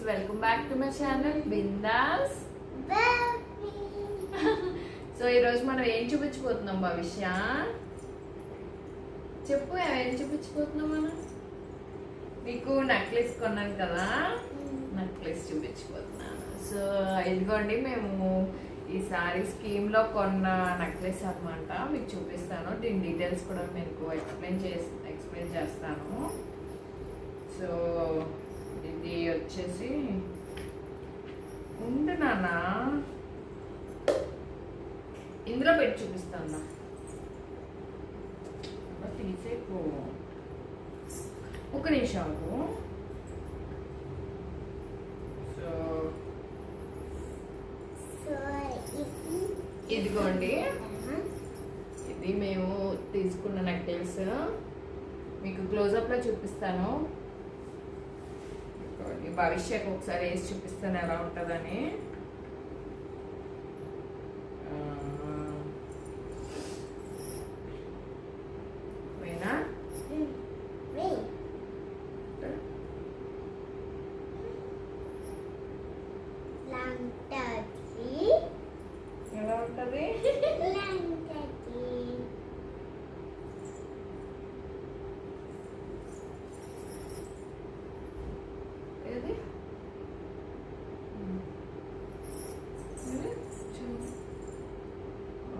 Welcome back to my channel bindaas. So ఈరోజు మనం ఏం చూపించబోతున్నాం భవిష్య? చెప్పు, ఏం చూపించబోతున్నాం మనం? నీకు నెక్లెస్ కొన్నాను కదా, నెక్లెస్ చూపించబోతున్నాను. సో ఇదిగోండి, మేము ఈసారి స్కీమ్లో కొన్న నెక్లెస్ అనమాట. మీకు చూపిస్తాను, దీని డీటెయిల్స్ కూడా మీకు ఎక్స్ప్లెయిన్ చేస్తాను. సో ఇది వచ్చేసి ఉంది నాన్న, ఇందులో పెట్టి చూపిస్తాను. తీసేపు ఒక నిమిషాలు. సో ఇదిగోండి, ఇది మేము తీసుకున్న నెక్లెస్. మీకు క్లోజప్లో చూపిస్తాను. భవిష్యకు ఒకసారి వేసి చూపిస్తాను ఎలా ఉంటుందని. ఎలా ఉంటుంది?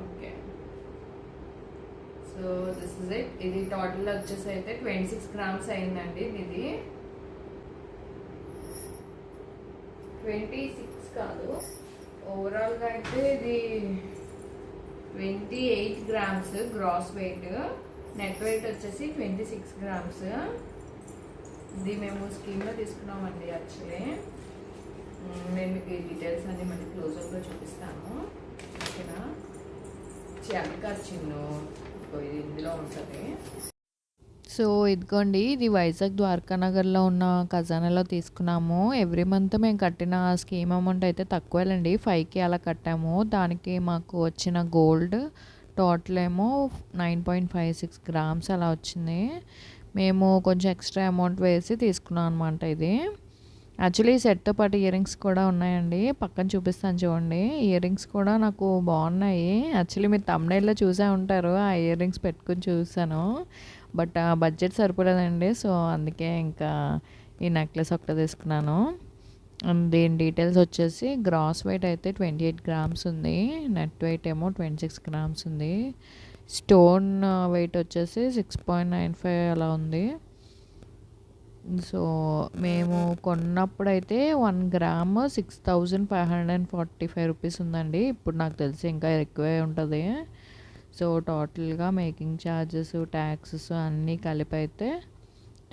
Okay, so this is it. ఇది టోటల్ వచ్చేసి అయితే 26 grams అయిందండి. ఇది 26 కాదు, ఓవరాల్గా అయితే ఇది 28 grams gross weight. Net weight వచ్చేసి 26 grams. ఇది మేము స్కీమ్లో తీసుకున్నామండి. యాక్చువల్లీ నేను మీకు ఈ డీటెయిల్స్ అన్ని మళ్ళీ క్లోజప్లో చూపిస్తాను. ఓకేనా? చిన్న చిన్ను ఇది ఇందులో ఉంటుంది. సో ఇదిగోండి, ఇది వైజాగ్ ద్వారకా నగర్లో ఉన్న ఖజానాలో తీసుకున్నాము. ఎవ్రీ మంత్ మేము కట్టిన స్కీమ్ అమౌంట్ అయితే తక్కువేలండి, 5K అలా కట్టాము. దానికి మాకు వచ్చిన గోల్డ్ టోటల్ ఏమో 9.56 grams అలా వచ్చింది. మేము కొంచెం ఎక్స్ట్రా అమౌంట్ వేసి తీసుకున్నాం అనమాట. ఇది యాక్చువల్లీ సెట్తో పాటు ఇయర్ రింగ్స్ కూడా ఉన్నాయండి. పక్కన చూపిస్తాను చూడండి. ఇయర్ రింగ్స్ కూడా నాకు బాగున్నాయి. యాక్చువల్లీ మీరు తమ్నైల్లో చూసే ఉంటారు, ఆ ఇయర్ రింగ్స్ పెట్టుకుని చూసాను. బట్ ఆ బడ్జెట్ సరిపోలేదండి. సో అందుకే ఇంకా ఈ నెక్లెస్ ఒకటి తీసుకున్నాను. దీని డీటెయిల్స్ వచ్చేసి గ్రాస్ వెయిట్ అయితే 28 grams ఉంది, నెట్ వెయిట్ ఏమో 26 grams ఉంది. స్టోన్ వెయిట్ వచ్చేసి 6.95 అలా ఉంది. సో మేము కొన్నప్పుడైతే 1 gram 6,545 రూపీస్ ఉందండి. ఇప్పుడు నాకు తెలిసి ఇంకా ఎక్కువే ఉంటుంది. సో టోటల్గా మేకింగ్ ఛార్జెస్, ట్యాక్సెస్ అన్నీ కలిపి అయితే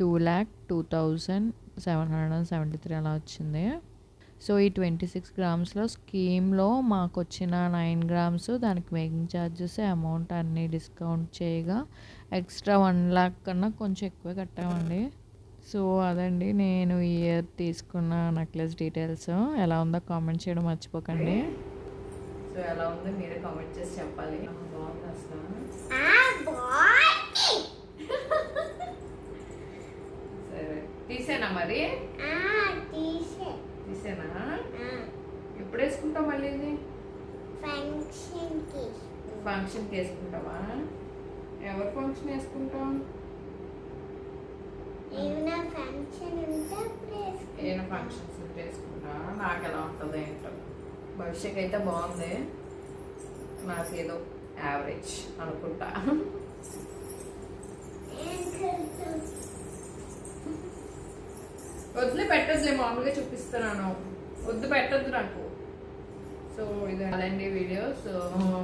2,02,773 అలా వచ్చింది. సో ఈ 26 gramsలో స్కీమ్లో మాకు వచ్చిన 9 grams, దానికి మేకింగ్ ఛార్జెస్ అమౌంట్ అన్నీ డిస్కౌంట్ చేయగా ఎక్స్ట్రా 1 lakh కన్నా కొంచెం ఎక్కువ కట్టామండి. సో అదండి నేను ఈ ఇయర్ తీసుకున్న నెక్లెస్ డీటెయిల్స్. ఎలా ఉందో కామెంట్ చేయడం మర్చిపోకండి. సో ఎలా ఉందో మీరే కామెంట్ చేసి చెప్పాలి. బాగుంది అసలు. సరే తీసేనా మరి? తీసేనా? ఎప్పుడు వేసుకుంటావు మళ్ళీ? ఇది ఫంక్షన్కి వేసుకుంటావా? ఎవరు ఫంక్షన్ వేసుకుంటావు? ఏమైనా ఫంక్షన్స్ ఉంటే వేసుకుంటా. నాకు ఎలా ఉంటుంది ఏంటో. భవిష్యత్ అయితే బాగుంది, నాకు ఏదో యావరేజ్ అనుకుంటా. వద్దులే, పెట్టద్దులే, మామూలుగా చూపిస్తున్నాను. వద్దు, పెట్టద్దు నాకు. సో ఇది అదండి వీడియో. సో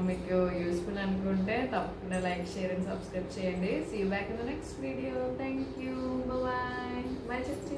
మీకు యూస్ఫుల్ అనుకుంటే తప్పకుండా లైక్, షేర్ అండ్ సబ్స్క్రైబ్ చేయండి. See you back in the next video. Thank you. Bye. Bye చెప్పి.